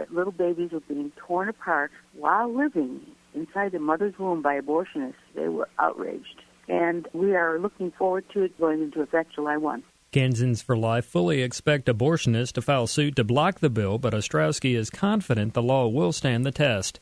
that little babies were being torn apart while living inside the mother's womb by abortionists. They were outraged. And we are looking forward to it going into effect July 1. Kansans for Life fully expect abortionists to file suit to block the bill, but Ostrowski is confident the law will stand the test.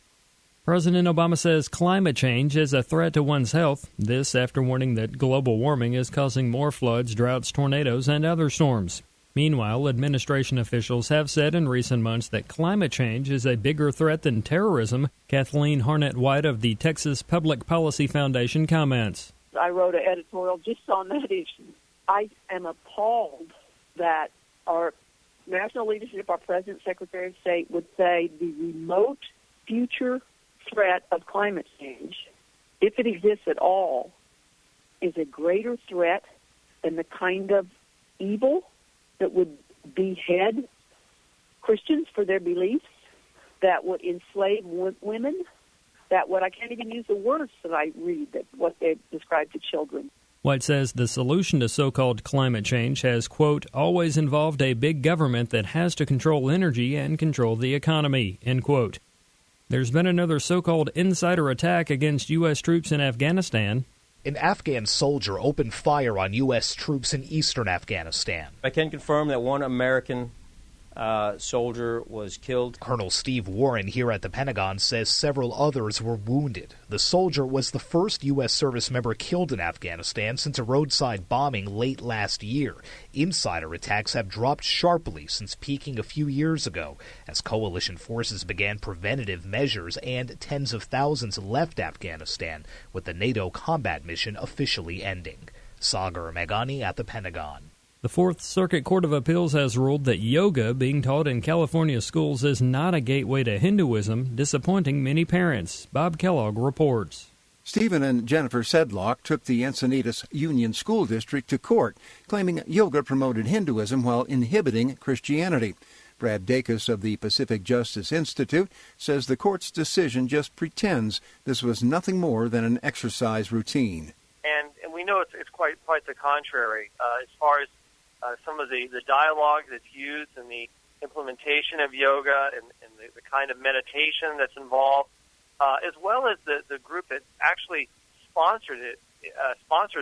President Obama says climate change is a threat to one's health, this after warning that global warming is causing more floods, droughts, tornadoes, and other storms. Meanwhile, administration officials have said in recent months that climate change is a bigger threat than terrorism. Kathleen Harnett-White of the Texas Public Policy Foundation comments. I wrote an editorial just on that issue. I am appalled that our national leadership, our President, Secretary of State, would say the remote future threat of climate change, if it exists at all, is a greater threat than the kind of evil that would behead Christians for their beliefs, that would enslave women, that would, I can't even use the words that I read, that what they describe to children. White says the solution to so-called climate change has, quote, always involved a big government that has to control energy and control the economy, end quote. There's been another so-called insider attack against U.S. troops in Afghanistan. An Afghan soldier opened fire on U.S. troops in eastern Afghanistan. I can confirm that one American soldier was killed. Colonel Steve Warren here at the Pentagon says several others were wounded. The soldier was the first U.S. service member killed in Afghanistan since a roadside bombing late last year. Insider attacks have dropped sharply since peaking a few years ago as coalition forces began preventative measures and tens of thousands left Afghanistan, with the NATO combat mission officially ending. Sagar Meghani at the Pentagon. The Fourth Circuit Court of Appeals has ruled that yoga being taught in California schools is not a gateway to Hinduism, disappointing many parents. Bob Kellogg reports. Stephen and Jennifer Sedlock took the Encinitas Union School District to court, claiming yoga promoted Hinduism while inhibiting Christianity. Brad Dacus of the Pacific Justice Institute says the court's decision just pretends this was nothing more than an exercise routine. And we know it's quite the contrary. As far as some of the dialogue that's used in the implementation of yoga and the kind of meditation that's involved, as well as the group that actually sponsors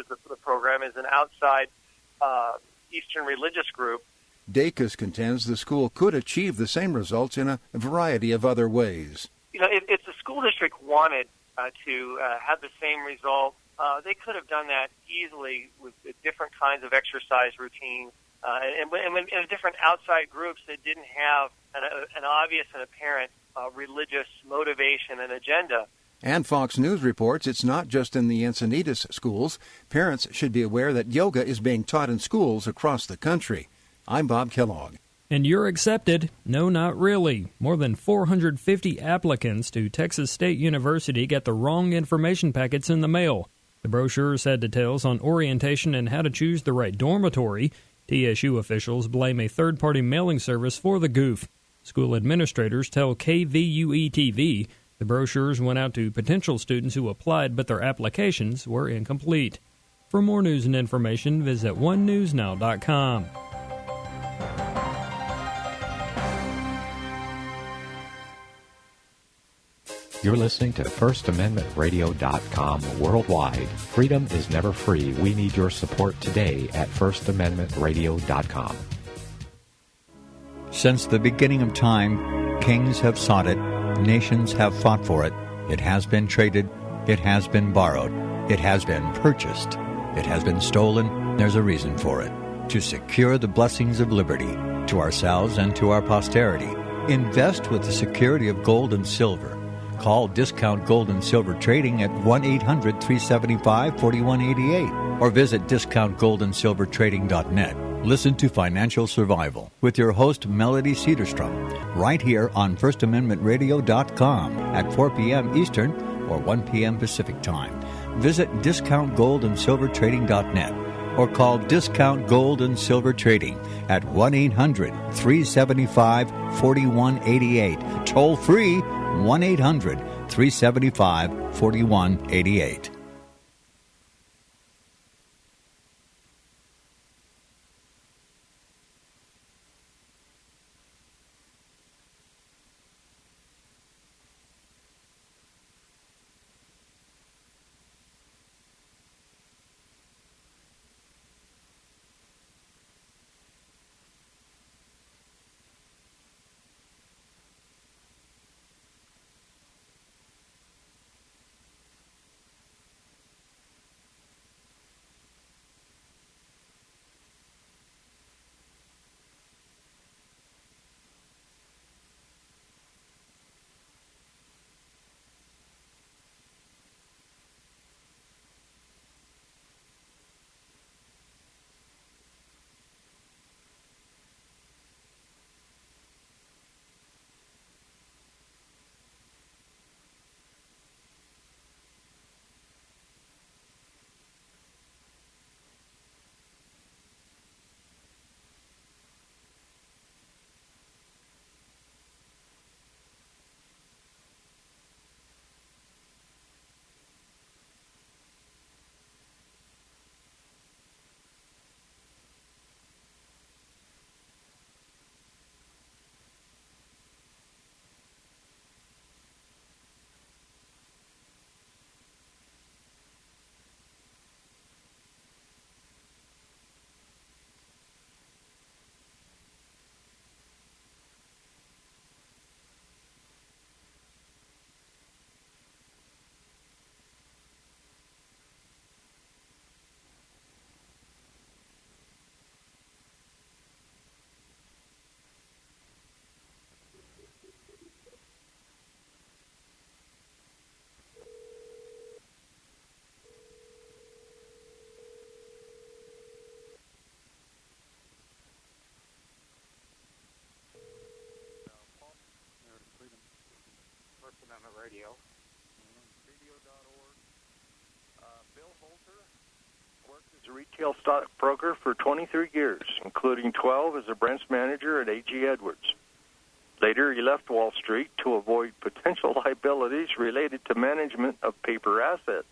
the program is an outside Eastern religious group. Dacus contends the school could achieve the same results in a variety of other ways. You know, if the school district wanted to have the same result, they could have done that easily with different kinds of exercise routines and different outside groups that didn't have an obvious and apparent religious motivation and agenda. And Fox News reports it's not just in the Encinitas schools. Parents should be aware that yoga is being taught in schools across the country. I'm Bob Kellogg. And you're accepted? No, not really. More than 450 applicants to Texas State University got the wrong information packets in the mail. The brochures had details on orientation and how to choose the right dormitory. TSU officials blame a third-party mailing service for the goof. School administrators tell KVUE-TV the brochures went out to potential students who applied, but their applications were incomplete. For more news and information, visit onenewsnow.com. You're listening to FirstAmendmentRadio.com worldwide. Freedom is never free. We need your support today at FirstAmendmentRadio.com. Since the beginning of time, kings have sought it, nations have fought for it. It has been traded, it has been borrowed, it has been purchased, it has been stolen. There's a reason for it. To secure the blessings of liberty to ourselves and to our posterity, invest with the security of gold and silver. Call Discount Gold and Silver Trading at 1-800-375-4188 or visit discountgoldandsilvertrading.net. Listen to Financial Survival with your host Melody Cedarstrom right here on FirstAmendmentRadio.com at 4 p.m. Eastern or 1 p.m. Pacific Time. Visit discountgoldandsilvertrading.net or call Discount Gold and Silver Trading at 1-800-375-4188. Toll free 1-800-375-4188. First Amendment Radio. Radio.org. Bill Holter worked as a retail stockbroker for 23 years, including 12 as a branch manager at A.G. Edwards. Later, he left Wall Street to avoid potential liabilities related to management of paper assets.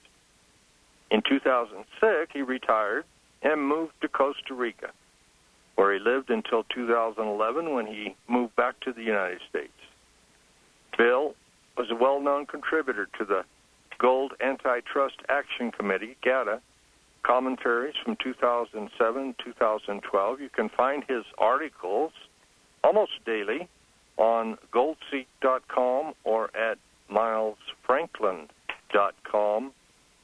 In 2006, he retired and moved to Costa Rica, where he lived until 2011 when he moved back to the United States. Bill was a well-known contributor to the Gold Antitrust Action Committee, GATA, commentaries from 2007-2012. You can find his articles almost daily on goldseek.com or at milesfranklin.com.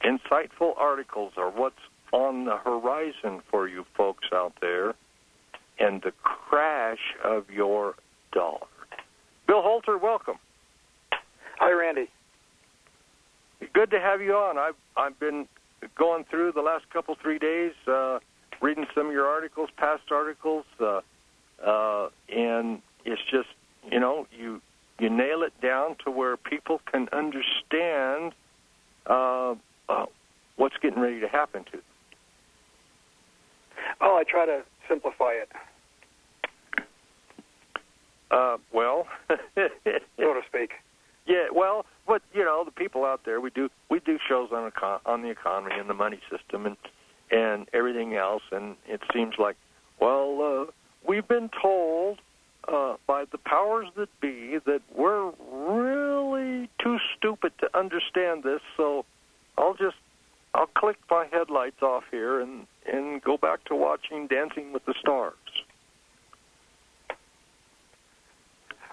Insightful articles are what's on the horizon for you folks out there, and the crash of your dollar. Bill Holter, welcome. Hi, Randy. Good to have you on. I've been going through the last 3 days, reading some of your articles, past articles, and it's just, you nail it down to where people can understand what's getting ready to happen to them. Oh, I try to simplify it. Well, so to speak. Yeah, well, but the people out there, we do shows on the economy and the money system and everything else, and it seems like, we've been told by the powers that be that we're really too stupid to understand this, so I'll click my headlights off here and go back to watching Dancing with the Stars.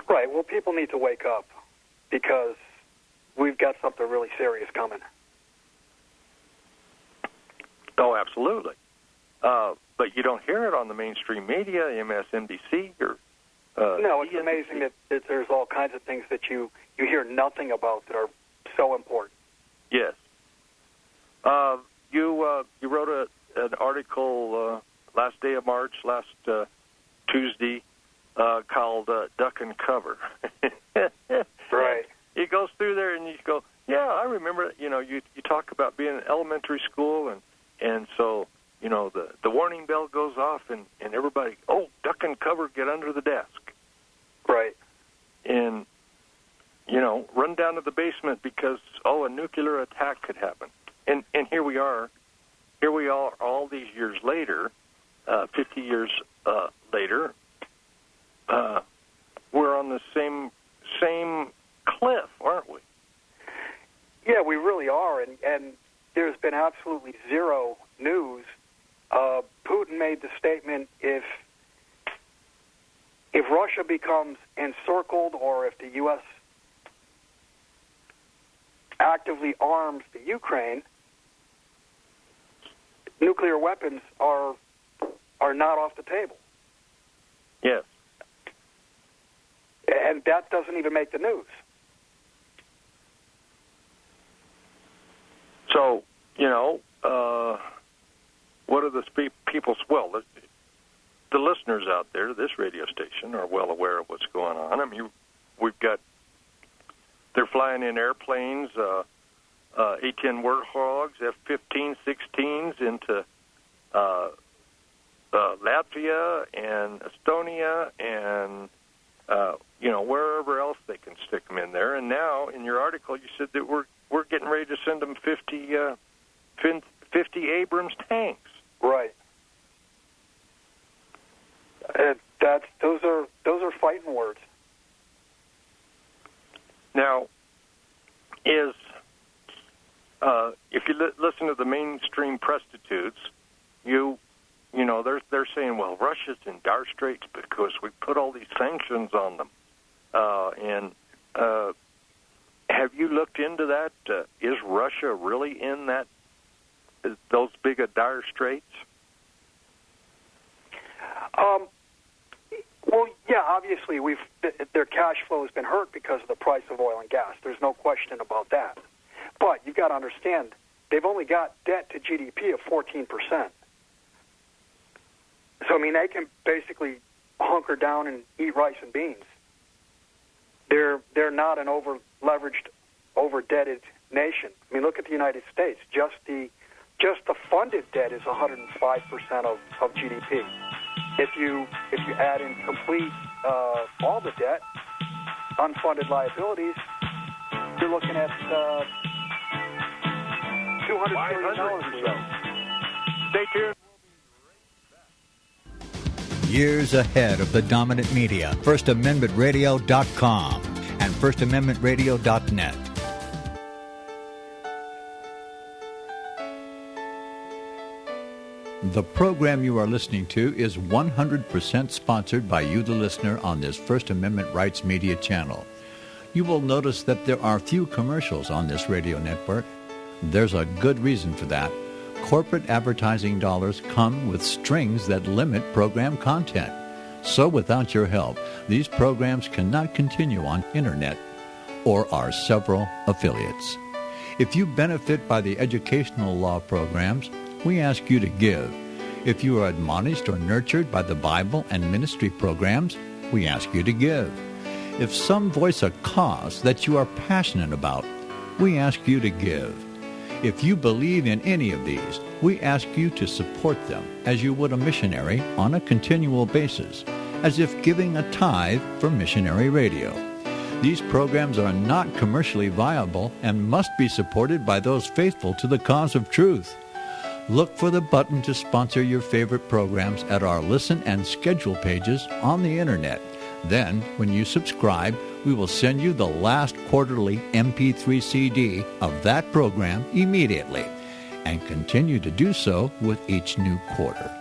Right. Well, people need to wake up because we've got something really serious coming. Oh, absolutely. But you don't hear it on the mainstream media, MSNBC or... no, it's amazing that there's all kinds of things that you hear nothing about that are so important. Yes. You wrote an article last day of March, last Tuesday, called Duck and Cover. Right. It goes through there and you go, yeah, I remember, you talk about being in elementary school and so, the warning bell goes off and everybody, duck and cover, get under the desk. Right. And, run down to the basement because, a nuclear attack could happen. And here we are all these years later, 50 years later, we're on the same cliff, aren't we? Yeah, we really are, and there's been absolutely zero news. Putin made the statement, if Russia becomes encircled or if the U.S. actively arms the Ukraine, nuclear weapons are not off the table. Yes. And that doesn't even make the news. So, what are the people's... Well, the listeners out there, this radio station, are well aware of what's going on. I mean, we've got... They're flying in airplanes, A-10 Warthogs, F-15, 16s into Latvia and Estonia and, wherever else they can stick them in there. And now, in your article, you said that we're getting ready to send them 50 Abrams tanks. Right. Those are fighting words. Now, if you listen to the mainstream prostitutes, they're saying, well, Russia's in dire straits because we put all these sanctions on them. Have you looked into that? Is Russia really in those big dire straits? Well, yeah, obviously their cash flow has been hurt because of the price of oil and gas. There's no question about that. But you've got to understand, they've only got debt to GDP of 14%. So, I mean, they can basically hunker down and eat rice and beans. they're not an over-leveraged, over-debted nation. I mean, look at the United States. Just the funded debt is 105% of GDP. If you add in complete all the debt, unfunded liabilities, you're looking at $200 billion. Stay tuned. Years ahead of the dominant media, FirstAmendmentRadio.com and FirstAmendmentRadio.net. The program you are listening to is 100% sponsored by you, the listener, on this First Amendment Rights Media channel. You will notice that there are few commercials on this radio network. There's a good reason for that. Corporate advertising dollars come with strings that limit program content. So without your help, these programs cannot continue on internet or our several affiliates. If you benefit by the educational law programs, we ask you to give. If you are admonished or nurtured by the Bible and ministry programs, we ask you to give. If some voice a cause that you are passionate about, we ask you to give. If you believe in any of these, we ask you to support them as you would a missionary on a continual basis, as if giving a tithe for missionary radio. These programs are not commercially viable and must be supported by those faithful to the cause of truth. Look for the button to sponsor your favorite programs at our listen and schedule pages on the internet. Then, when you subscribe, we will send you the last quarterly MP3 CD of that program immediately, and continue to do so with each new quarter.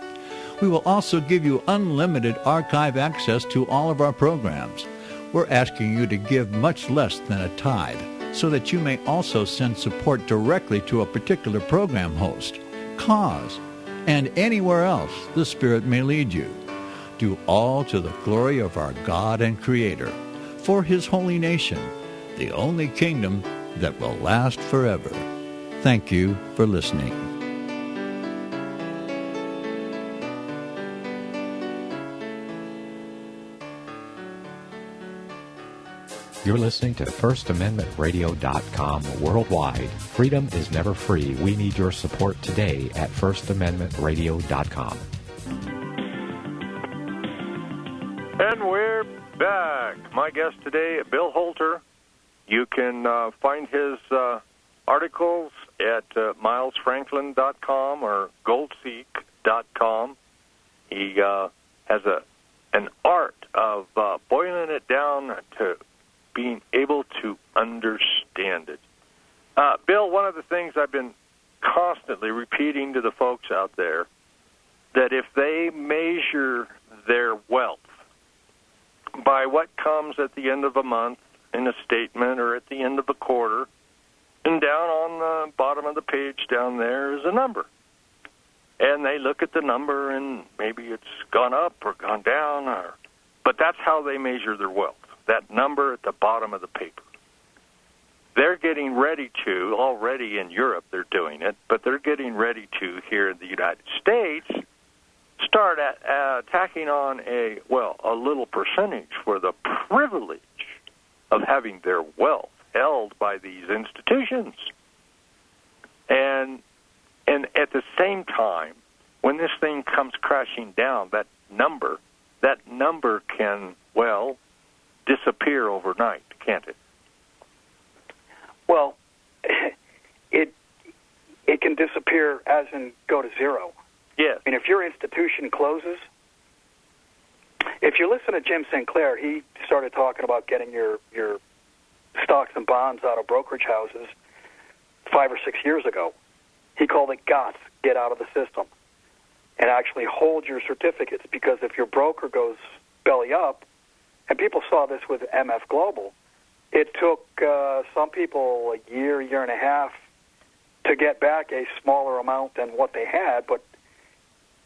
We will also give you unlimited archive access to all of our programs. We're asking you to give much less than a tithe, so that you may also send support directly to a particular program host, cause, and anywhere else the Spirit may lead you. Do all to the glory of our God and Creator, for His holy nation, the only kingdom that will last forever. Thank you for listening. You're listening to FirstAmendmentRadio.com worldwide. Freedom is never free. We need your support today at FirstAmendmentRadio.com. And we're back. My guest today, Bill Holter. You can find his articles at milesfranklin.com or goldseek.com. He has an art of boiling it down to being able to understand it. Bill, one of the things I've been constantly repeating to the folks out there, that if they measure their wealth by what comes at the end of a month in a statement or at the end of a quarter, and down on the bottom of the page down there is a number. And they look at the number and maybe it's gone up or gone down, but that's how they measure their wealth, that number at the bottom of the paper. They're getting ready to, already in Europe they're doing it, but they're getting ready to, here in the United States, start tacking on a little percentage for the privilege of having their wealth held by these institutions. And at the same time, when this thing comes crashing down, that number can, disappear overnight, can't it? Well, it can disappear as in go to zero. Yes. I mean, if your institution closes, if you listen to Jim Sinclair, he started talking about getting your stocks and bonds out of brokerage houses 5 or 6 years ago. He called it GOTS, get out of the system, and actually hold your certificates, because if your broker goes belly up, and people saw this with MF Global, it took some people a year and a half to get back a smaller amount than what they had, but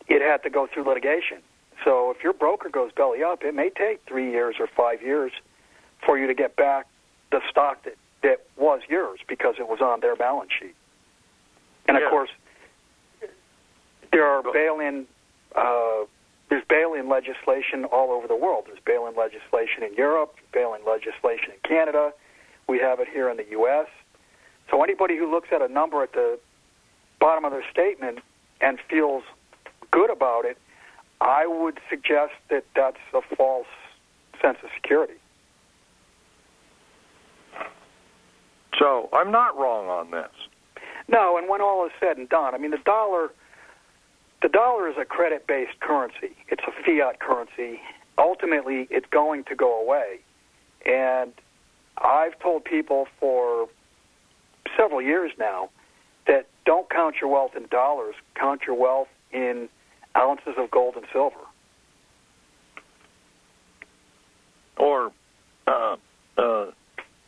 it had to go through litigation. So if your broker goes belly up, it may take 3 years or 5 years for you to get back the stock that was yours because it was on their balance sheet. And, of course, there are bail-in there's bail-in legislation all over the world. There's bail-in legislation in Europe, bail-in legislation in Canada. We have it here in the U.S. So anybody who looks at a number at the bottom of their statement and feels good about it, I would suggest that that's a false sense of security. So I'm not wrong on this. No, and when all is said and done, I mean, the dollar is a credit-based currency. It's a fiat currency. Ultimately, it's going to go away. And I've told people for several years now that don't count your wealth in dollars, count your wealth in ounces of gold and silver. Or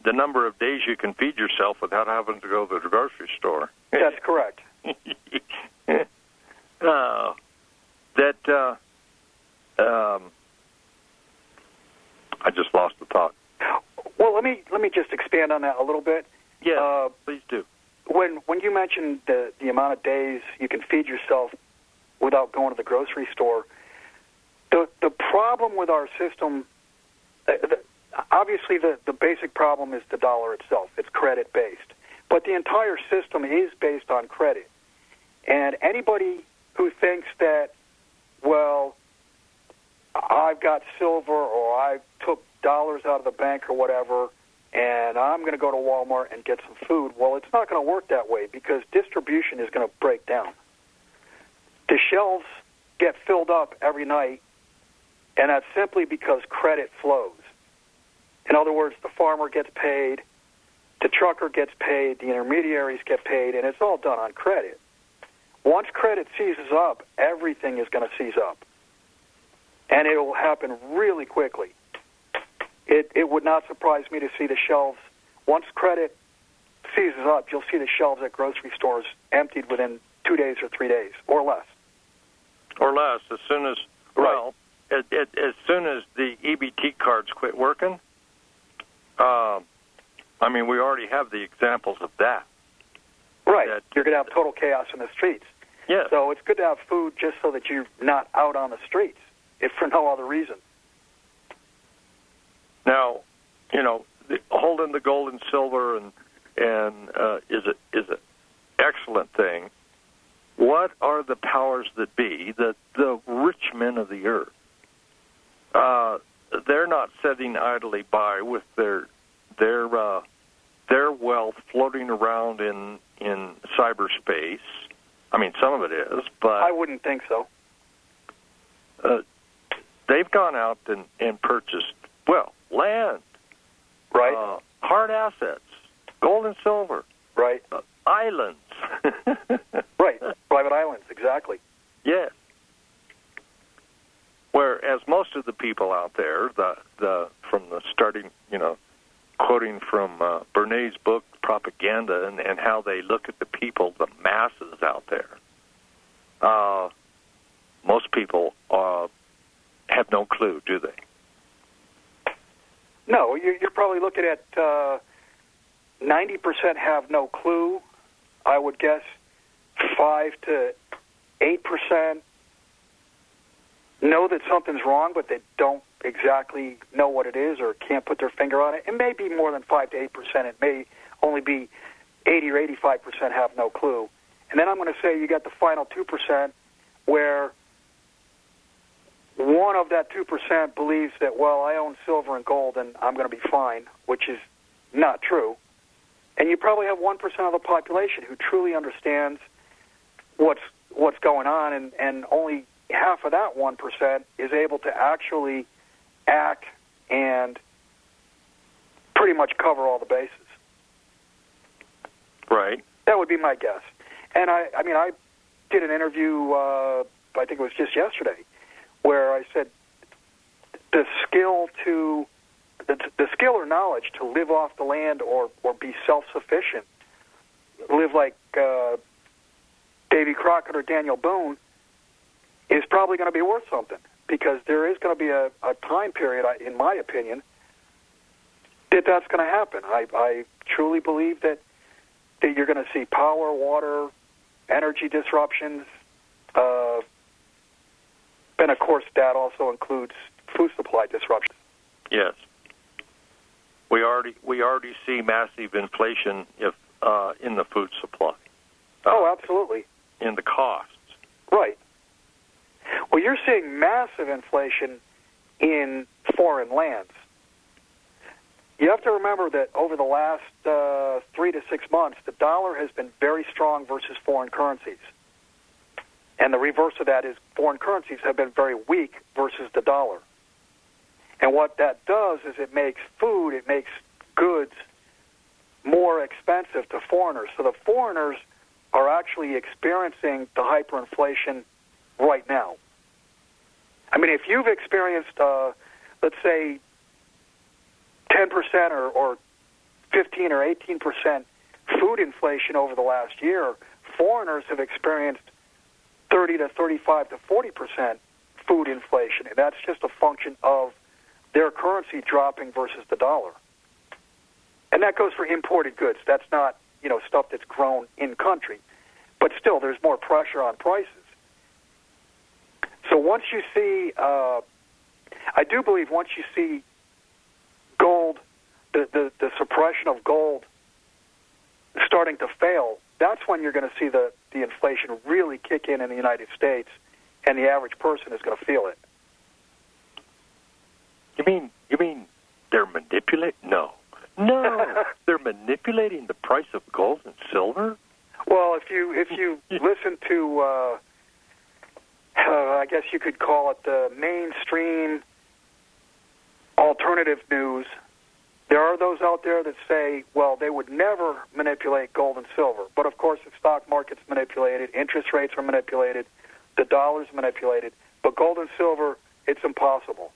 the number of days you can feed yourself without having to go to the grocery store. That's correct. I just lost the thought. Well, let me just expand on that a little bit. Yeah, please do. When you mentioned the amount of days you can feed yourself without going to the grocery store, the problem with our system, obviously the basic problem is the dollar itself. It's credit-based. But the entire system is based on credit. And anybody who thinks that, well, I've got silver or I took dollars out of the bank or whatever, and I'm going to go to Walmart and get some food, well, it's not going to work that way because distribution is going to break down. The shelves get filled up every night, and that's simply because credit flows. In other words, the farmer gets paid, the trucker gets paid, the intermediaries get paid, and it's all done on credit. Once credit seizes up, everything is going to seize up. And it will happen really quickly. It would not surprise me to see the shelves, once credit seizes up, you'll see the shelves at grocery stores emptied within 2 days or 3 days, or less. Or less, as soon as, well, as soon as the EBT cards quit working, I mean, we already have the examples of that. Right. You're going to have total chaos in the streets. Yes. So it's good to have food just so that you're not out on the streets, if for no other reason. Now, you know, holding the gold and silver and is an excellent thing. What are the powers that be, the rich men of the earth? They're not sitting idly by with their wealth floating around in cyberspace. I mean, some of it is, but I wouldn't think so. They've gone out and purchased, well, land, right? Hard assets, gold and silver, right? Islands, right? Private islands, exactly. Yes. Whereas most of the people out there, from the starting, you know, quoting from Bernays' book, Propaganda, and how they look at the people, the masses out there, most people have no clue, do they? No, you're probably looking at 90% have no clue. I would guess 5 to 8% know that something's wrong, but they don't exactly know what it is or can't put their finger on it. It may be more than 5 to 8%. It may only be 80 or 85% have no clue. And then I'm going to say you got the final 2% where one of that 2% believes that, well, I own silver and gold and I'm going to be fine, which is not true. And you probably have 1% of the population who truly understands what's going on, and only half of that 1% is able to actually act and pretty much cover all the bases. Right. That would be my guess. And I mean, I did an interview, I think it was just yesterday, where I said the skill or knowledge to live off the land or be self-sufficient, live like Davy Crockett or Daniel Boone, is probably going to be worth something, because there is going to be a time period, in my opinion, that's going to happen. I truly believe that you're going to see power, water, energy disruptions, And, of course, that also includes food supply disruption. Yes. We already see massive inflation in the food supply. Absolutely. In the costs. Right. Well, you're seeing massive inflation in foreign lands. You have to remember that over the last 3 to 6 months, the dollar has been very strong versus foreign currencies. And the reverse of that is foreign currencies have been very weak versus the dollar. And what that does is it makes goods more expensive to foreigners. So the foreigners are actually experiencing the hyperinflation right now. I mean, if you've experienced, let's say, 10% or 15 or 18% food inflation over the last year, foreigners have experienced 30 to 35 to 40% food inflation, and that's just a function of their currency dropping versus the dollar. And that goes for imported goods. That's not, stuff that's grown in country. But still, there's more pressure on prices. So once you see, I do believe once you see gold, the suppression of gold starting to fail, that's when you're going to see the inflation really kick in the United States, and the average person is going to feel it. You mean they're manipulating? No, they're manipulating the price of gold and silver. Well, if you listen to, I guess you could call it the mainstream alternative news, there are those out there that say, well, they would never manipulate gold and silver. But, of course, the stock market's manipulated, interest rates are manipulated, the dollar's manipulated. But gold and silver, it's impossible.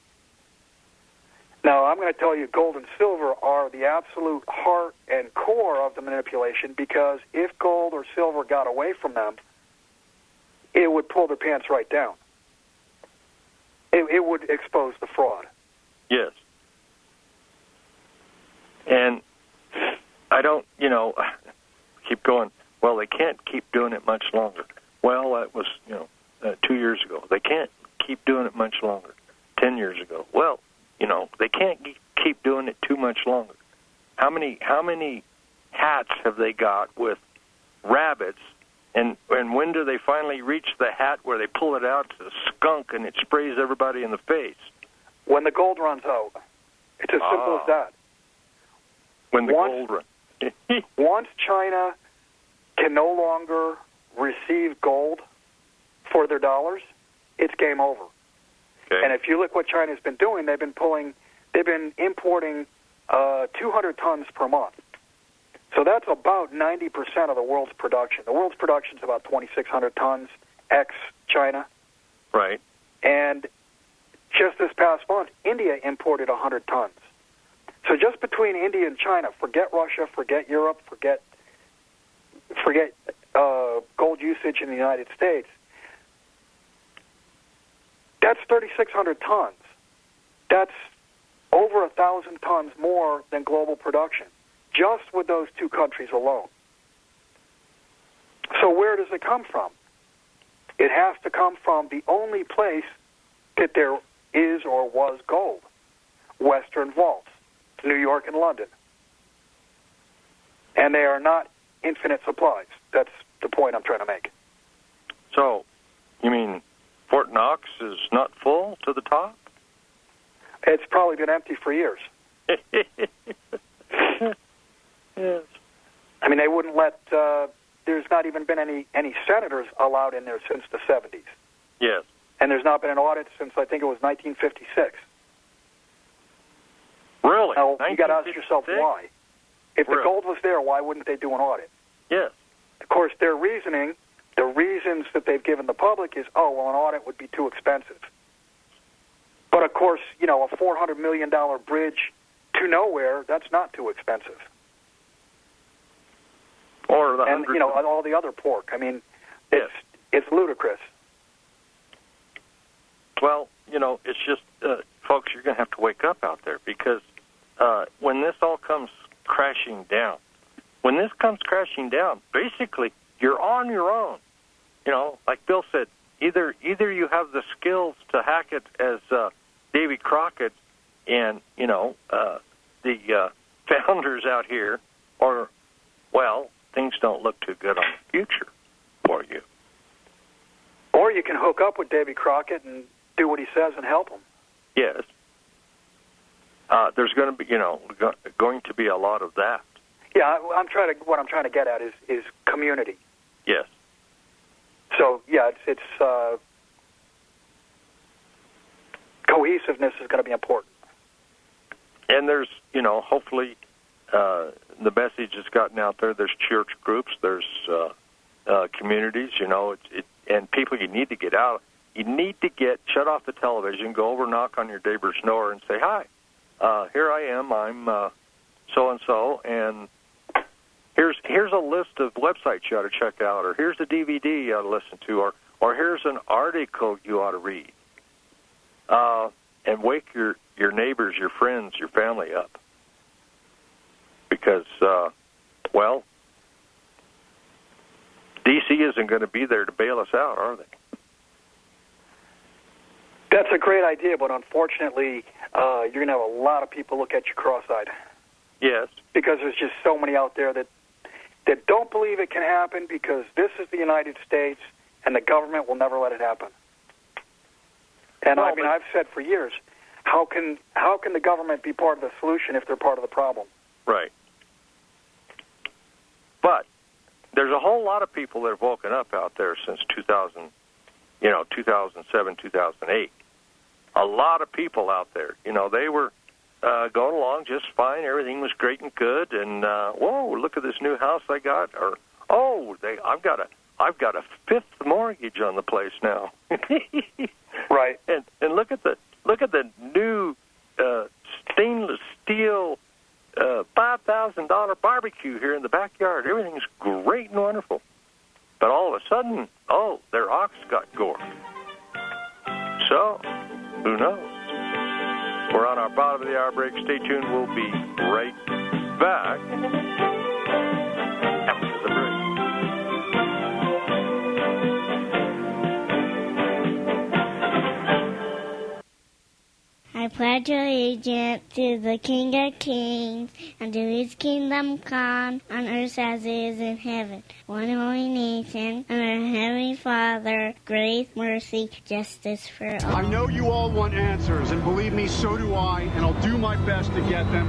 Now, I'm going to tell you gold and silver are the absolute heart and core of the manipulation, because if gold or silver got away from them, it would pull their pants right down. It would expose the fraud. Yes. And I don't, keep going, well, they can't keep doing it much longer. Well, that was, 2 years ago. They can't keep doing it much longer. 10 years ago. Well, they can't keep doing it too much longer. How many hats have they got with rabbits? And when do they finally reach the hat where they pull it out to the skunk and it sprays everybody in the face? When the gold runs out. It's as simple as that. When the gold runs. Once China can no longer receive gold for their dollars, it's game over. Okay. And if you look what China's been doing, they've been importing 200 tons per month. So that's about 90% of the world's production. The world's production is about 2,600 tons, ex-China. Right. And just this past month, India imported 100 tons. So just between India and China, forget Russia, forget Europe, forget gold usage in the United States, that's 3,600 tons. That's over 1,000 tons more than global production, just with those two countries alone. So where does it come from? It has to come from the only place that there is or was gold, Western vaults, New York and London. And they are not infinite supplies. That's the point I'm trying to make. So, you mean Fort Knox is not full to the top? It's probably been empty for years. Yes. I mean, they wouldn't let, there's not even been any senators allowed in there since the 70s. Yes. And there's not been an audit since, I think it was 1956. Really? Now, you got to ask yourself why. If the gold was there, why wouldn't they do an audit? Yes. Of course, their reasoning, the reasons that they've given the public is, an audit would be too expensive. But, of course, a $400 million bridge to nowhere, that's not too expensive. Or the and, all the other pork. I mean, it's ludicrous. Well, it's just, folks, you're going to have to wake up out there, because when this all comes crashing down, basically, you're on your own. Like Bill said, either you have the skills to hack it as Davy Crockett and the founders out here, or things don't look too good on the future for you. Or you can hook up with Davy Crockett and do what he says and help him. Yes. There's going to be, going to be a lot of that. Yeah, what I'm trying to get at is community. Yes. So yeah, it's cohesiveness is going to be important. And there's, hopefully the message has gotten out there. There's church groups, there's communities. And people, you need to get out. You need to shut off the television, go over, knock on your neighbor's door, and say, "Hi, here I am. I'm so and so, and here's a list of websites you ought to check out, or here's a DVD you ought to listen to, or here's an article you ought to read." And wake your neighbors, your friends, your family up, because D.C. isn't going to be there to bail us out, are they? That's a great idea, but unfortunately, you're going to have a lot of people look at you cross-eyed. Yes. Because there's just so many out there that don't believe it can happen, because this is the United States, and the government will never let it happen. And I've said for years, how can the government be part of the solution if they're part of the problem? Right. But there's a whole lot of people that have woken up out there since 2007, 2008. A lot of people out there. They were going along just fine. Everything was great and good. And whoa, look at this new house I got. Or I've got a fifth mortgage on the place now. Right. And look at the new stainless steel $5,000 barbecue here in the backyard. Everything's great and wonderful. But all of a sudden, their ox got gored. So, who knows? We're on our bottom of the hour break. Stay tuned. We'll be right back after the break. I pledge allegiance to the King of Kings, and to his kingdom come, on earth as it is in heaven. One holy nation, and our Heavenly Father, grace, mercy, justice for all. I know you all want answers, and believe me, so do I, and I'll do my best to get them.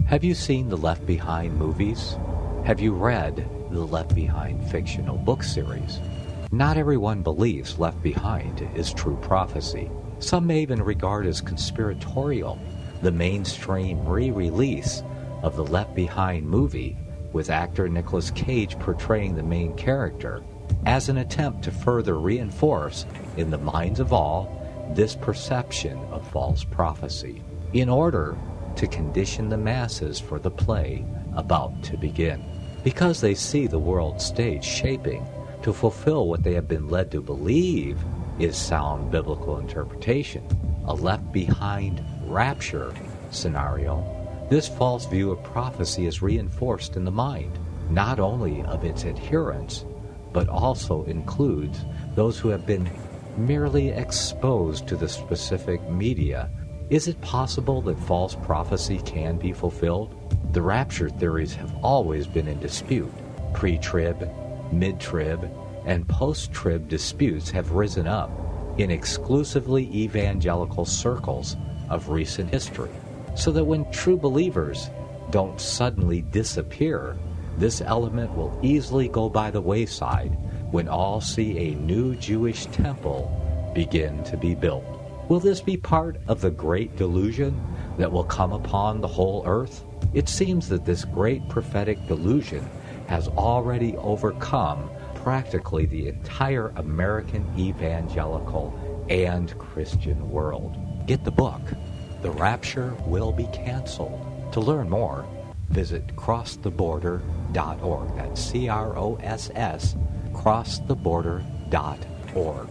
Have you seen the Left Behind movies? Have you read the Left Behind fictional book series? Not everyone believes Left Behind is true prophecy. Some may even regard as conspiratorial the mainstream re-release of the Left Behind movie, with actor Nicolas Cage portraying the main character, as an attempt to further reinforce in the minds of all this perception of false prophecy, in order to condition the masses for the play about to begin. Because they see the world stage shaping to fulfill what they have been led to believe is sound biblical interpretation, a left behind rapture scenario, this false view of prophecy is reinforced in the mind, not only of its adherents, but also includes those who have been merely exposed to the specific media. Is it possible that false prophecy can be fulfilled? The rapture theories have always been in dispute. Pre-trib, mid-trib, and post-trib disputes have risen up in exclusively evangelical circles of recent history, so that when true believers don't suddenly disappear, this element will easily go by the wayside when all see a new Jewish temple begin to be built. Will this be part of the great delusion that will come upon the whole earth? It seems that this great prophetic delusion has already overcome practically the entire American evangelical and Christian world. Get the book, The Rapture Will Be Canceled. To learn more, visit crosstheborder.org. That's CROSS, crosstheborder.org.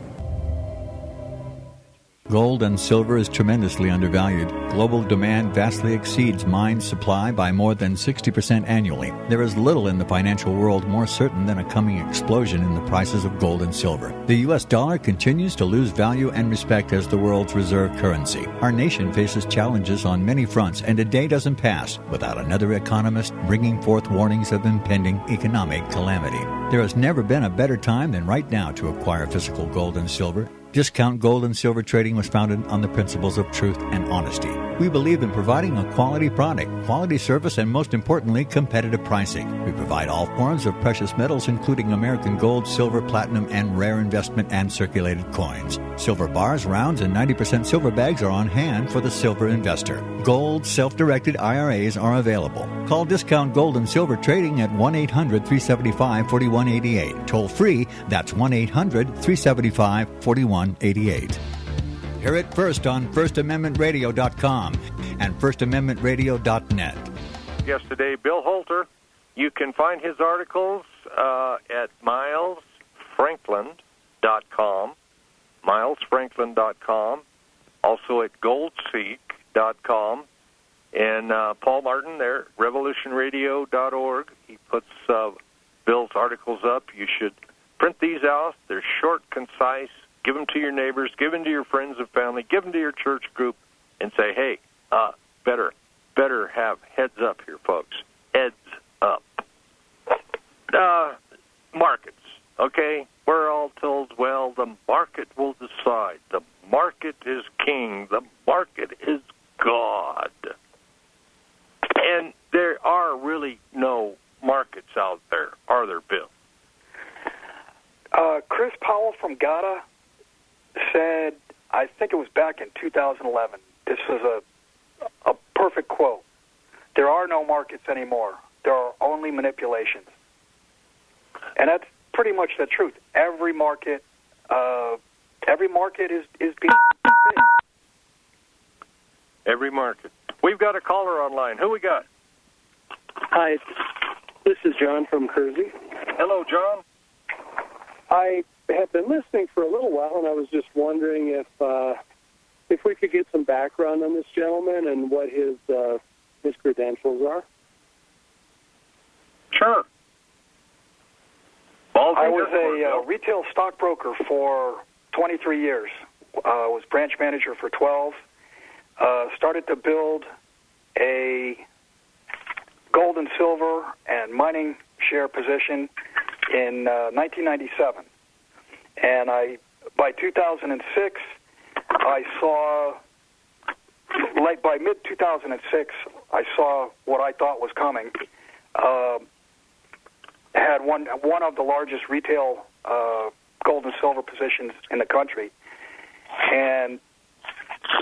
Gold and silver is tremendously undervalued. Global demand vastly exceeds mine supply by more than 60% annually. There is little in the financial world more certain than a coming explosion in the prices of gold and silver. The U.S. dollar continues to lose value and respect as the world's reserve currency. Our nation faces challenges on many fronts, and a day doesn't pass without another economist bringing forth warnings of impending economic calamity. There has never been a better time than right now to acquire physical gold and silver. Discount Gold and Silver Trading was founded on the principles of truth and honesty. We believe in providing a quality product, quality service, and most importantly, competitive pricing. We provide all forms of precious metals, including American gold, silver, platinum, and rare investment and circulated coins. Silver bars, rounds, and 90% silver bags are on hand for the silver investor. Gold self-directed IRAs are available. Call Discount Gold and Silver Trading at 1-800-375-4188. Toll free, that's 1-800-375-4188. Hear it first on FirstAmendmentRadio.com and FirstAmendmentRadio.net. Guest today, Bill Holter. You can find his articles at MilesFranklin.com, MilesFranklin.com, also at GoldSeek.com, and Paul Martin there, RevolutionRadio.org. He puts Bill's articles up. You should print these out. They're short, concise. Give them to your neighbors, give them to your friends and family, give them to your church group, and say, hey, better have heads up here, folks. Heads up. Markets, okay? We're all told, well, the market will decide. The market is king. The market is God. And there are really no markets out there, are there, Bill? Chris Powell from Ghana said, I think it was back in 2011, this was a perfect quote. There are no markets anymore. There are only manipulations. And that's pretty much the truth. Every market is being every market. We've got a caller online. Who we got? Hi, this is John from Kersey. Hello, John. I have been listening for a little while, and I was just wondering if we could get some background on this gentleman and what his credentials are. Sure. I was a retail stockbroker for 23 years. Was branch manager for 12. Started to build a gold and silver and mining share position in 1997. And by 2006, I saw, by mid-2006, I saw what I thought was coming. Had one of the largest retail gold and silver positions in the country. And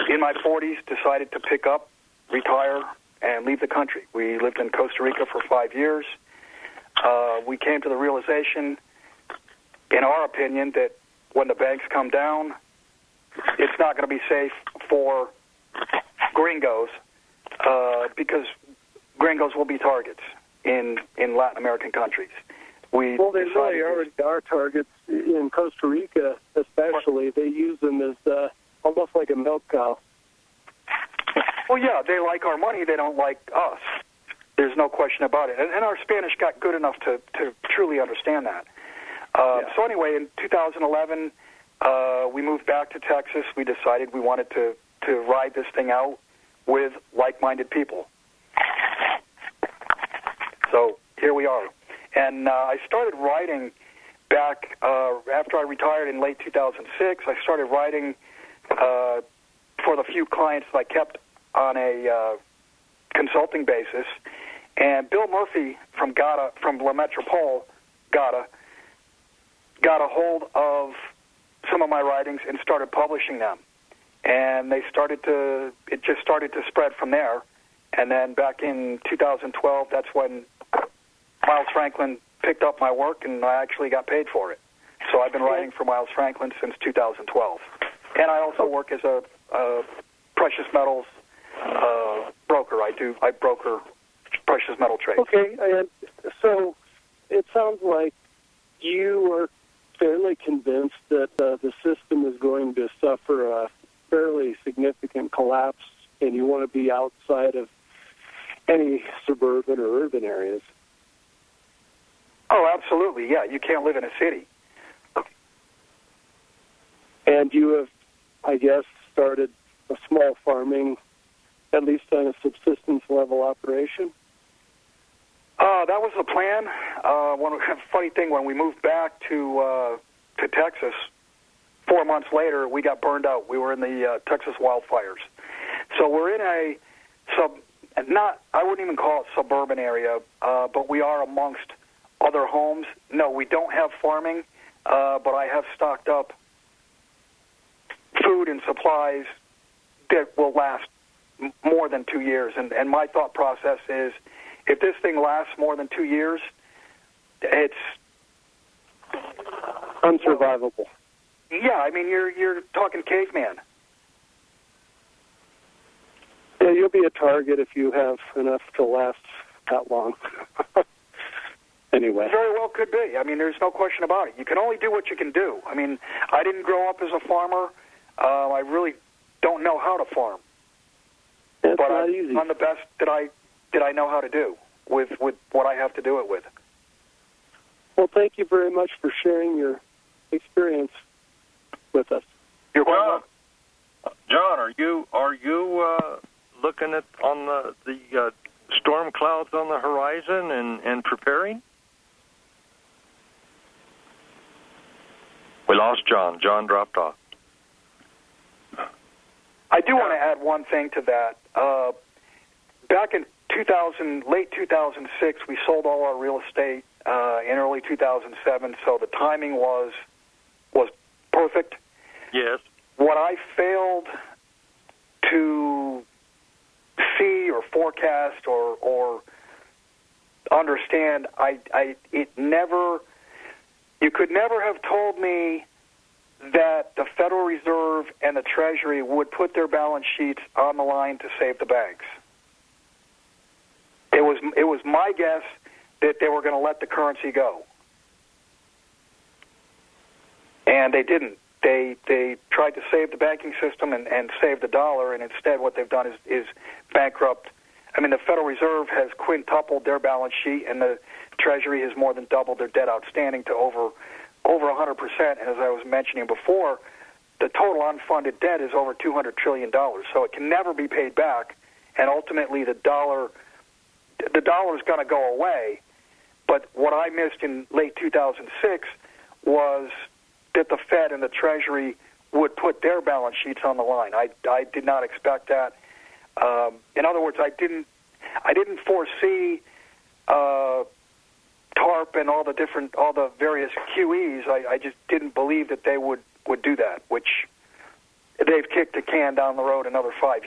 in my 40s, decided to pick up, retire, and leave the country. We lived in Costa Rica for 5 years. We came to the realization, in our opinion, that when the banks come down, it's not going to be safe for gringos because gringos will be targets in Latin American countries. They really already are targets in Costa Rica, especially. They use them as almost like a milk cow. Well, yeah, they like our money. They don't like us. There's no question about it. And our Spanish got good enough to truly understand that. So anyway, in 2011, we moved back to Texas. We decided we wanted to ride this thing out with like-minded people. So here we are. And I started writing back after I retired in late 2006. I started writing for the few clients I kept on a consulting basis. And Bill Murphy from Ghana, from La Metropole, Ghana, got a hold of some of my writings and started publishing them. And it just started to spread from there. And then back in 2012, that's when Miles Franklin picked up my work, and I actually got paid for it. So I've been writing for Miles Franklin since 2012. And I also work as a precious metals broker. I broker precious metal trades. Okay, so it sounds like you are fairly convinced that the system is going to suffer fairly significant collapse, and you want to be outside of any suburban or urban areas. Oh, absolutely, yeah. You can't live in a city. And you have, I guess, started a small farming, at least on a subsistence level operation? That was the plan. Funny thing, when we moved back to Texas, 4 months later, we got burned out. We were in the Texas wildfires. So we're in I wouldn't even call it suburban area, but we are amongst other homes. No, we don't have farming, but I have stocked up food and supplies that will last more than 2 years. And my thought process is, if this thing lasts more than 2 years, it's unsurvivable. Yeah, I mean, you're talking caveman. Yeah, you'll be a target if you have enough to last that long. Anyway. Very well could be. I mean, there's no question about it. You can only do what you can do. I mean, I didn't grow up as a farmer. I really don't know how to farm. It's but not easy. I'm the best that I know how to do with what I have to do it with. Well, thank you very much for sharing your experience with us. You're welcome. John, are you looking at on the storm clouds on the horizon and preparing? We lost John. John dropped off. I do want to add one thing to that. Back in late 2006, we sold all our real estate in early 2007, so the timing was perfect. Yes. What I failed to see or forecast or understand, you could never have told me that the Federal Reserve and the Treasury would put their balance sheets on the line to save the banks. It was my guess that they were going to let the currency go. And they didn't. They tried to save the banking system and save the dollar, and instead what they've done is bankrupt. I mean, the Federal Reserve has quintupled their balance sheet, and the Treasury has more than doubled their debt outstanding to over 100%. And as I was mentioning before, the total unfunded debt is over $200 trillion. So it can never be paid back, and ultimately the dollar is going to go away. But what I missed in late 2006 was that the Fed and the Treasury would put their balance sheets on the line. I did not expect that. In other words, I didn't foresee TARP and all the various QEs. I just didn't believe that they would do that, which they've kicked the can down the road another 6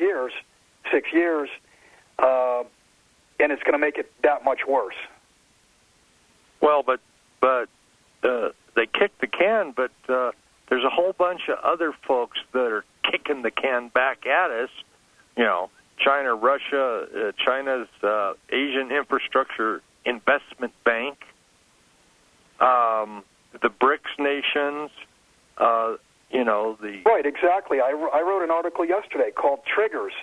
years, and it's going to make it that much worse. Well, but they kicked the can, but there's a whole bunch of other folks that are kicking the can back at us. You know, China, Russia, China's Asian Infrastructure Investment Bank, the BRICS nations, Right, exactly. I wrote an article yesterday called Triggers.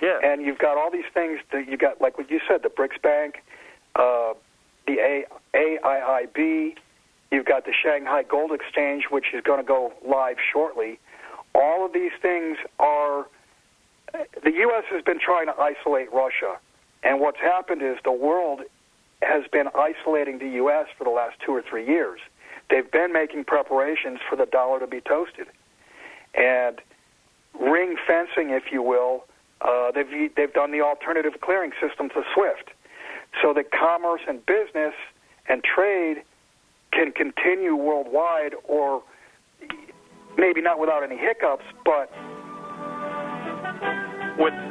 Yeah. And you've got all these things that you got, like what you said, the BRICS Bank, the AIIB, you've got the Shanghai Gold Exchange, which is going to go live shortly. All of these things are... The U.S. has been trying to isolate Russia, and what's happened is the world has been isolating the U.S. for the last 2 or 3 years. They've been making preparations for the dollar to be toasted. And ring fencing, if you will, they've done the alternative clearing system to SWIFT, so that commerce and business and trade can continue worldwide, or maybe not without any hiccups, but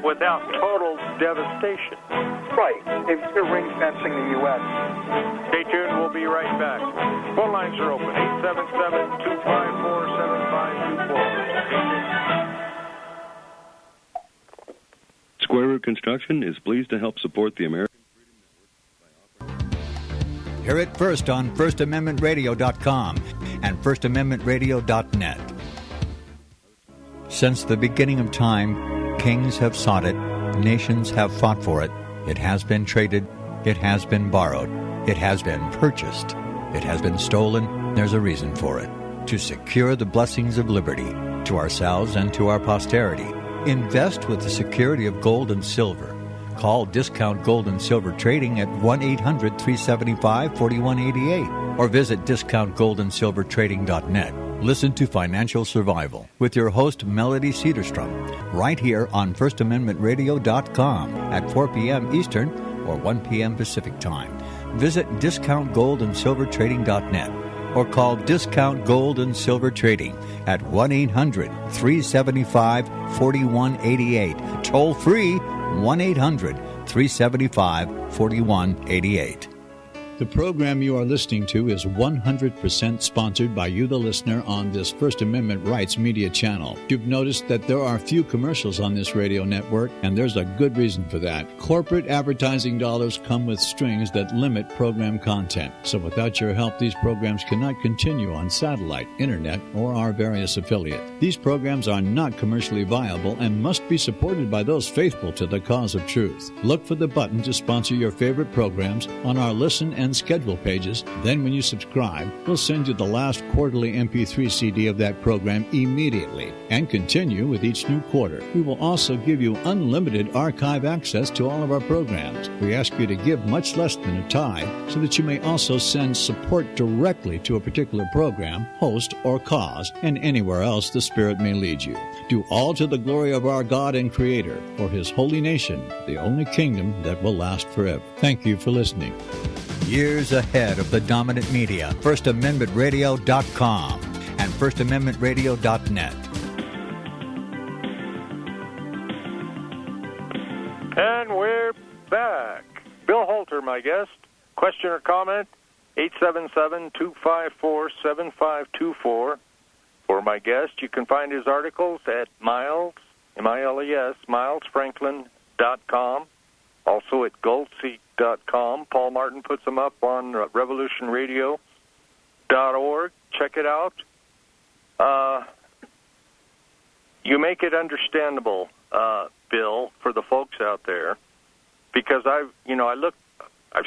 without total devastation. Right. They're ring fencing the U.S. Stay tuned. We'll be right back. Phone lines are open. 877-254-7524. Square Root Construction is pleased to help support the American Freedom Network. Hear it first on FirstAmendmentRadio.com and FirstAmendmentRadio.net. Since the beginning of time, kings have sought it, nations have fought for it. It has been traded, it has been borrowed, it has been purchased, it has been stolen. There's a reason for it. To secure the blessings of liberty to ourselves and to our posterity, invest with the security of gold and silver. Call Discount Gold and Silver Trading at 1-800-375-4188 or visit discountgoldandsilvertrading.net. Listen to Financial Survival with your host, Melody Cedarstrom, right here on FirstAmendmentRadio.com at 4 p.m. Eastern or 1 p.m. Pacific Time. Visit discountgoldandsilvertrading.net or call Discount Gold and Silver Trading at 1-800-375-4188. Toll free, 1-800-375-4188. The program you are listening to is 100% sponsored by you, the listener, on this First Amendment Rights media channel. You've noticed that there are few commercials on this radio network, and there's a good reason for that. Corporate advertising dollars come with strings that limit program content. So without your help, these programs cannot continue on satellite, internet, or our various affiliates. These programs are not commercially viable and must be supported by those faithful to the cause of truth. Look for the button to sponsor your favorite programs on our Listen and Schedule pages. Then when you subscribe, we'll send you the last quarterly MP3 CD of that program immediately and continue with each new quarter. We will also give you unlimited archive access to all of our programs. We ask you to give much less than a tithe so that you may also send support directly to a particular program, host, or cause, and anywhere else the Spirit may lead you. Do all to the glory of our God and Creator, for His holy nation, the only kingdom that will last forever. Thank you for listening. Years ahead of the dominant media, FirstAmendmentRadio.com and FirstAmendmentRadio.net. And we're back. Bill Holter, my guest. Question or comment? 877-254-7524. For my guest, you can find his articles at Miles, M-I-L-E-S, MilesFranklin.com. Also at goldseek.com. Paul Martin puts them up on revolutionradio.org. Check it out. You make it understandable, Bill, for the folks out there, because I've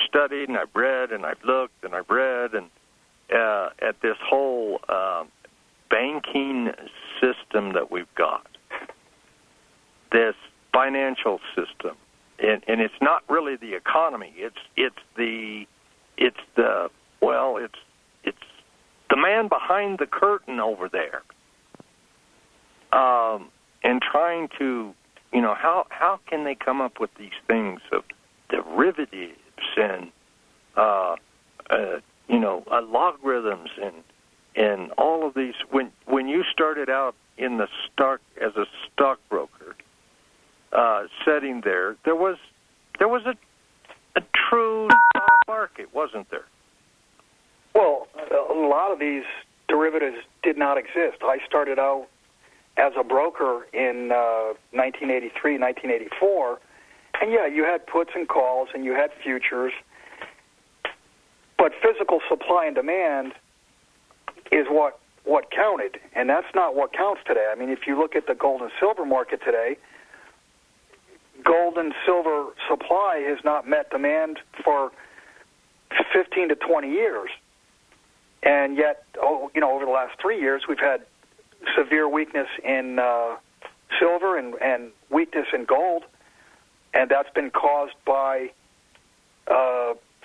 studied and I've read and I've looked and I've read and at this whole banking system that we've got, this financial system. And it's not really the economy. It's the man behind the curtain over there, and trying to, how can they come up with these things of derivatives and logarithms and all of these. When you started out in the stock as a stockbroker. Setting there was a true market, wasn't there? Well, a lot of these derivatives did not exist. I started out as a broker in 1983, 1984, and yeah, you had puts and calls and you had futures, but physical supply and demand is what counted, and that's not what counts today. I mean, if you look at the gold and silver market today, gold and silver supply has not met demand for 15 to 20 years. And yet, over the last 3 years, we've had severe weakness in silver and weakness in gold, and that's been caused by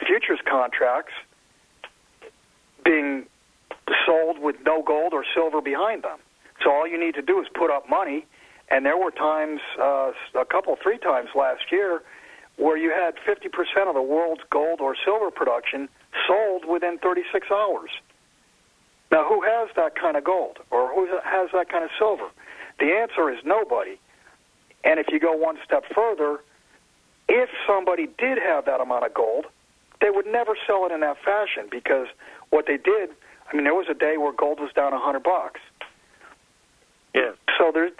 futures contracts being sold with no gold or silver behind them. So all you need to do is put up money. And there were times, three times last year, where you had 50% of the world's gold or silver production sold within 36 hours. Now, who has that kind of gold, or who has that kind of silver? The answer is nobody. And if you go one step further, if somebody did have that amount of gold, they would never sell it in that fashion, because what they did, there was a day where gold was down $100. Yeah. So there's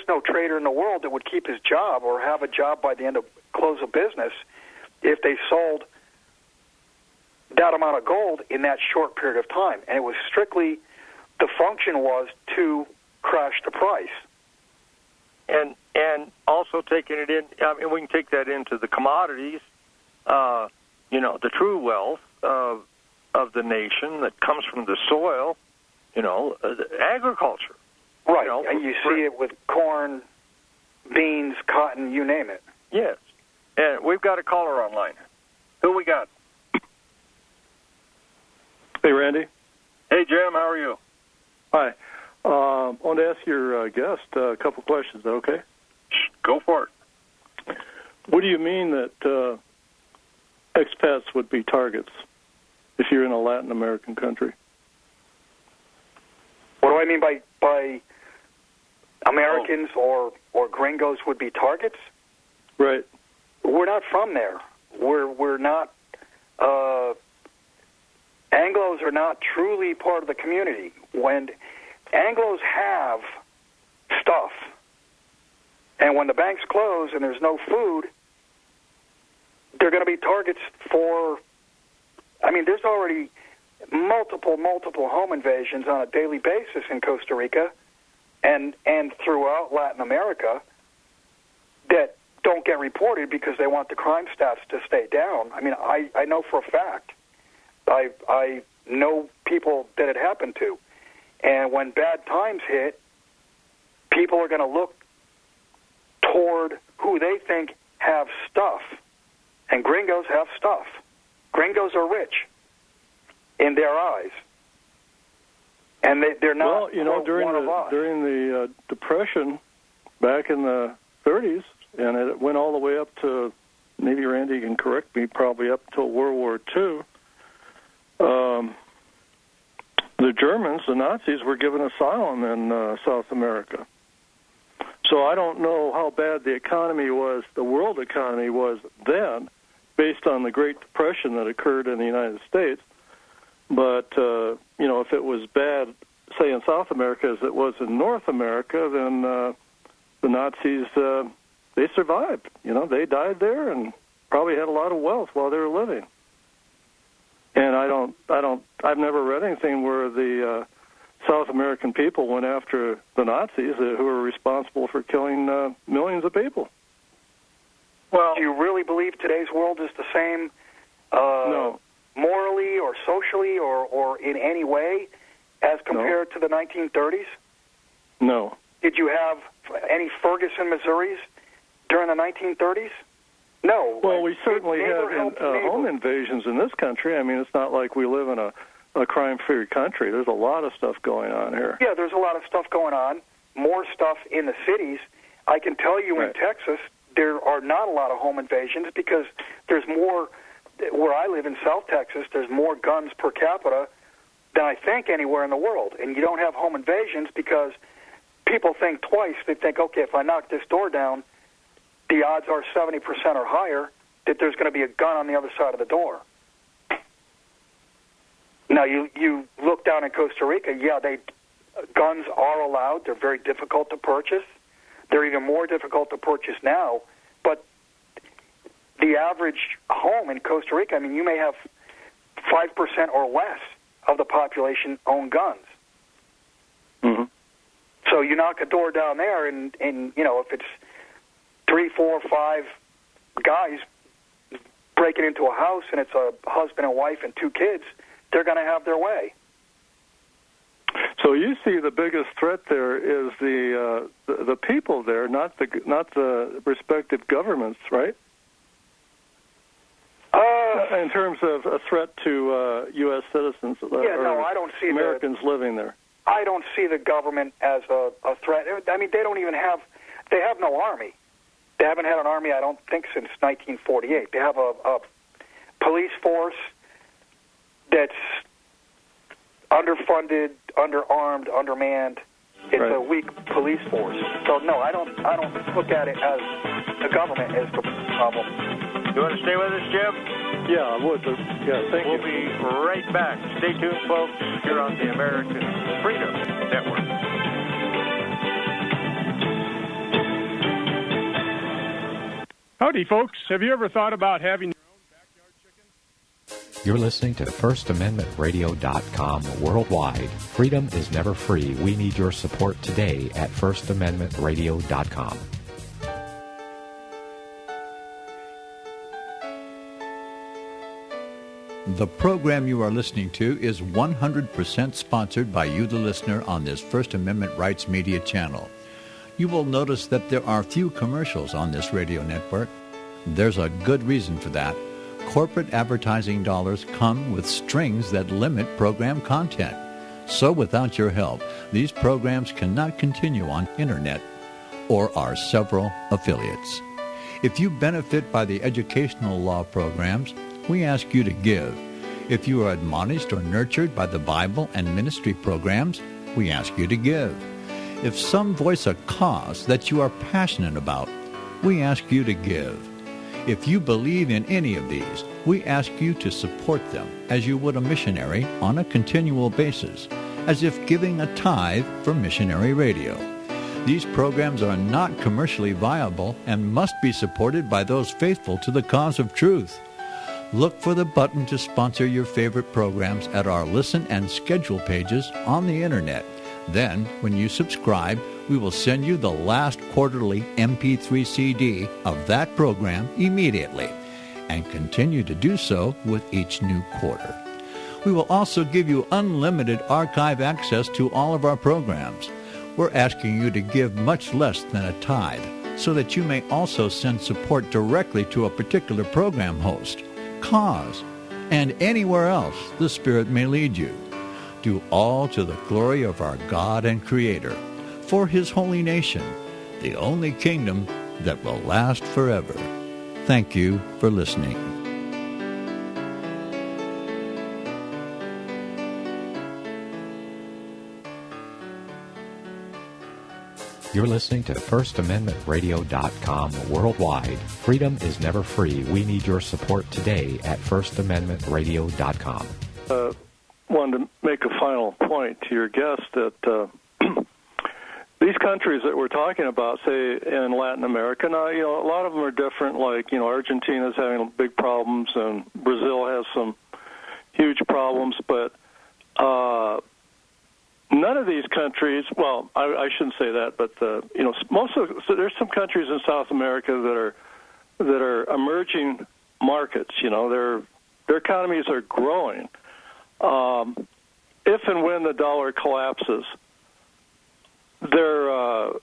no trader in the world that would keep his job or have a job by the end of close of business if they sold that amount of gold in that short period of time. And it was strictly, the function was to crash the price. and also taking it in. I mean, we can take that into the commodities. The true wealth of the nation that comes from the soil. Agriculture. Right, and you see it with corn, beans, cotton, you name it. Yes, and we've got a caller online. Who we got? Hey, Randy. Hey, Jim. How are you? Hi. I want to ask your guest a couple questions. Is that okay? Go for it. What do you mean that expats would be targets if you're in a Latin American country? What do I mean by Americans or gringos would be targets? Right. We're not from there. We're not. Anglos are not truly part of the community. When Anglos have stuff, and when the banks close and there's no food, they're going to be targets for. I mean, there's already multiple home invasions on a daily basis in Costa Rica and throughout Latin America that don't get reported because they want the crime stats to stay down. I mean, I know for a fact. I know people that it happened to. And when bad times hit, people are going to look toward who they think have stuff. And gringos have stuff. Gringos are rich in their eyes. And they're not during the Depression back in the 30s, and it went all the way up to, maybe Randy can correct me, probably up till World War II, the Germans, the Nazis, were given asylum in South America. So I don't know how bad the economy was, the world economy was then, based on the Great Depression that occurred in the United States. But, if it was bad, say, in South America as it was in North America, then the Nazis, they survived. They died there and probably had a lot of wealth while they were living. And I've never read anything where the South American people went after the Nazis who were responsible for killing millions of people. Well, do you really believe today's world is the same no. morally or socially or in any way as compared to the 1930s? No. Did you have any Ferguson, Missouris during the 1930s? No. Well, we certainly have home invasions in this country. I mean, it's not like we live in a crime-free country. There's a lot of stuff going on here. Yeah, there's a lot of stuff going on, more stuff in the cities. I can tell you in Texas, there are not a lot of home invasions because there's more, where I live in South Texas, there's more guns per capita than I think anywhere in the world. And you don't have home invasions because people think twice. They think, okay, if I knock this door down, the odds are 70% or higher that there's going to be a gun on the other side of the door. Now, you look down in Costa Rica, guns are allowed. They're very difficult to purchase. They're even more difficult to purchase now. But the average home in Costa Rica, I mean, you may have 5% or less of the population own guns. Mm-hmm. So you knock a door down there, and if it's 3, 4, 5 guys breaking into a house and it's a husband and wife and 2 kids, they're going to have their way. So you see the biggest threat there is the people there, not the respective governments, right? In terms of a threat to U.S. citizens, I don't see Americans living there. I don't see the government as a threat. I mean, they don't even have no army. They haven't had an army, I don't think, since 1948. They have a police force that's underfunded, underarmed, undermanned. It's a weak police force. So no, I don't look at it as the government as the problem. You want to stay with us, Jim? Yeah, I would. Thank you. We'll be right back. Stay tuned, folks. You're on the American Freedom Network. Howdy, folks. Have you ever thought about having your own backyard chicken? You're listening to FirstAmendmentRadio.com worldwide. Freedom is never free. We need your support today at FirstAmendmentRadio.com. The program you are listening to is 100% sponsored by you, the listener, on this First Amendment Rights Media channel. You will notice that there are few commercials on this radio network. There's a good reason for that. Corporate advertising dollars come with strings that limit program content. So without your help, these programs cannot continue on internet or our several affiliates. If you benefit by the educational law programs, we ask you to give. If you are admonished or nurtured by the Bible and ministry programs, we ask you to give. If some voice a cause that you are passionate about, we ask you to give. If you believe in any of these, we ask you to support them as you would a missionary on a continual basis, as if giving a tithe for missionary radio. These programs are not commercially viable and must be supported by those faithful to the cause of truth. Look for the button to sponsor your favorite programs at our listen and schedule pages on the internet. Then, when you subscribe, we will send you the last quarterly MP3 CD of that program immediately, and continue to do so with each new quarter. We will also give you unlimited archive access to all of our programs. We're asking you to give much less than a tithe, so that you may also send support directly to a particular program host, cause, and anywhere else the Spirit may lead you. Do all to the glory of our God and Creator, for His holy nation, the only kingdom that will last forever. Thank you for listening. You're listening to FirstAmendmentRadio.com worldwide. Freedom is never free. We need your support today at FirstAmendmentRadio.com. Wanted to make a final point to your guest that these countries that we're talking about, say in Latin America, now a lot of them are different. Like Argentina's having big problems, and Brazil has some huge problems, but none of these countries. Well, I shouldn't say that, but so there's some countries in South America that are emerging markets. Their economies are growing. If and when the dollar collapses, there's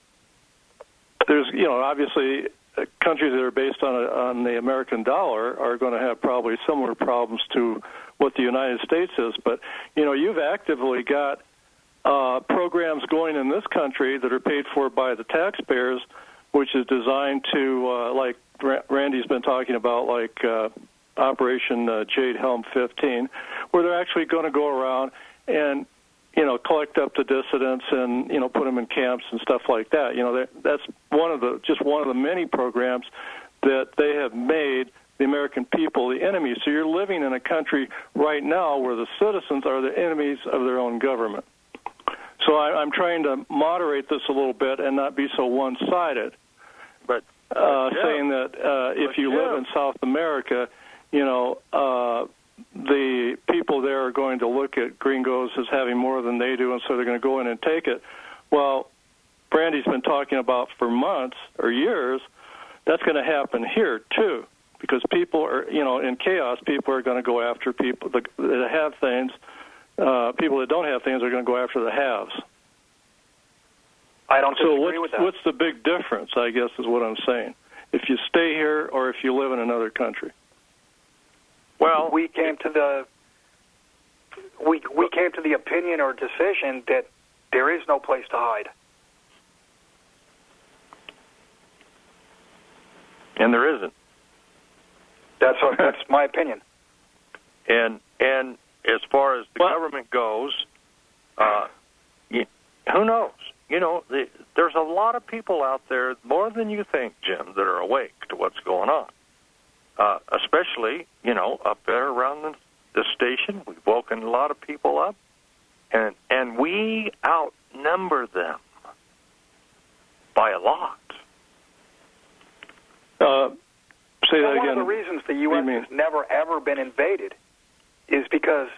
obviously countries that are based on the American dollar are going to have probably similar problems to what the United States is. But you've actively got programs going in this country that are paid for by the taxpayers, which is designed to, like Randy's been talking about, like Operation Jade Helm 15, where they're actually going to go around and collect up the dissidents and put them in camps and stuff like that. That's one of the many programs that they have made the American people the enemies. So you're living in a country right now where the citizens are the enemies of their own government. So I'm trying to moderate this a little bit and not be so one-sided. But saying that if you live in South America, the people there are going to look at gringos as having more than they do, and so they're going to go in and take it. Well, Brandy's been talking about for months or years, that's going to happen here, too, because people are, in chaos, people are going to go after people that have things. People that don't have things are going to go after the haves. I don't disagree with that. So what's the big difference, I guess, is what I'm saying, if you stay here or if you live in another country? Well, we came to the opinion or decision that there is no place to hide. And there isn't. That's my opinion. And as far as the government goes, who knows? There's a lot of people out there, more than you think, Jim, that are awake to what's going on. Especially, up there around the station. We've woken a lot of people up, and we outnumber them by a lot. Say that again. One of the reasons the U.S. has never, ever been invaded is because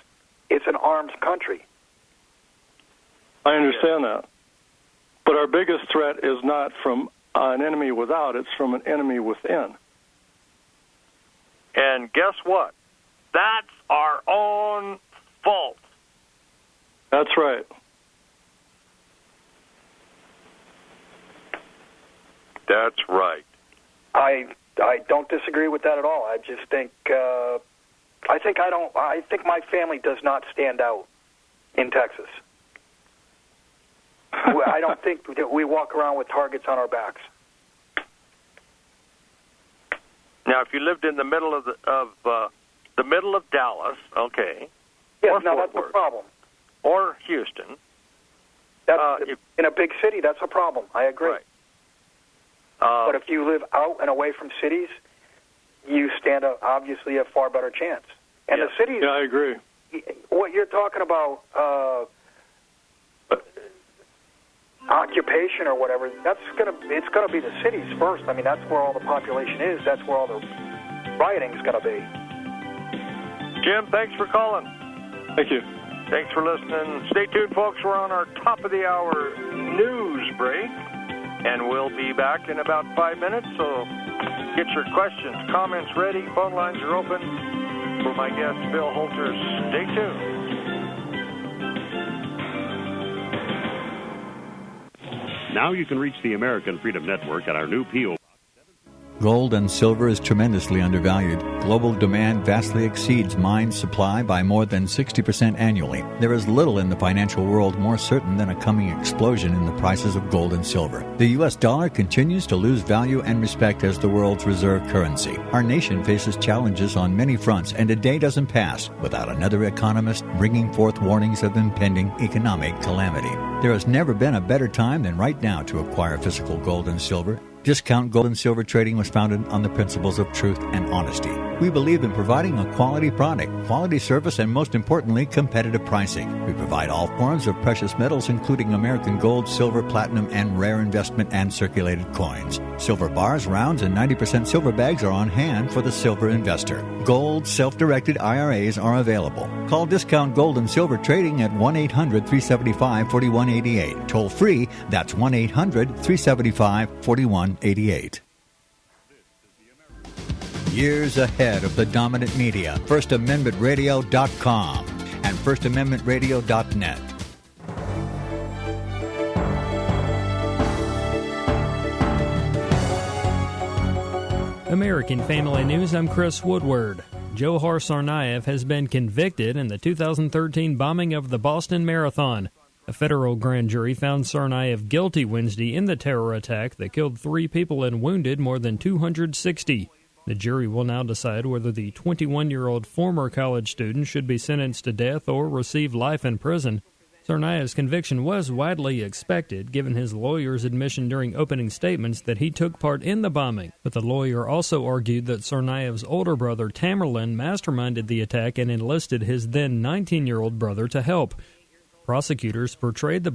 it's an armed country. I understand that. But our biggest threat is not from an enemy without, it's from an enemy within. And guess what? That's our own fault. That's right. That's right. I don't disagree with that at all. I just think I think my family does not stand out in Texas. I don't think that we walk around with targets on our backs. Now, if you lived in the middle of the middle of Dallas, okay. Yes, now that's a problem. Or Houston. In a big city, that's a problem. I agree. Right. But if you live out and away from cities, you stand obviously a far better chance. And the cities. Yeah, I agree. What you're talking about, occupation or whatever, it's gonna be the cities first. I mean, that's where all the population is. That's where all the rioting's gonna be. Jim, thanks for calling. Thank you. Thanks for listening. Stay tuned, folks. We're on our top of the hour news break, and we'll be back in about 5 minutes. So get your questions, comments ready. Phone lines are open for my guest, Bill Holter. Stay tuned. Now you can reach the American Freedom Network at our new P.O. Gold and silver is tremendously undervalued. Global demand vastly exceeds mine supply by more than 60% annually. There is little in the financial world more certain than a coming explosion in the prices of gold and silver. The U.S. dollar continues to lose value and respect as the world's reserve currency. Our nation faces challenges on many fronts, and a day doesn't pass without another economist bringing forth warnings of impending economic calamity. There has never been a better time than right now to acquire physical gold and silver. Discount Gold and Silver Trading was founded on the principles of truth and honesty. We believe in providing a quality product, quality service, and most importantly, competitive pricing. We provide all forms of precious metals, including American gold, silver, platinum, and rare investment and circulated coins. Silver bars, rounds, and 90% silver bags are on hand for the silver investor. Gold self-directed IRAs are available. Call Discount Gold and Silver Trading at 1-800-375-4188. Toll free, that's 1-800-375-4188. Years ahead of the dominant media, FirstAmendmentRadio.com and FirstAmendmentRadio.net. American Family News, I'm Chris Woodward. Johar Tsarnaev has been convicted in the 2013 bombing of the Boston Marathon. A federal grand jury found Tsarnaev guilty Wednesday in the terror attack that killed 3 people and wounded more than 260. The jury will now decide whether the 21-year-old former college student should be sentenced to death or receive life in prison. Tsarnaev's conviction was widely expected, given his lawyer's admission during opening statements that he took part in the bombing. But the lawyer also argued that Tsarnaev's older brother, Tamerlan, masterminded the attack and enlisted his then 19-year-old brother to help. Prosecutors portrayed the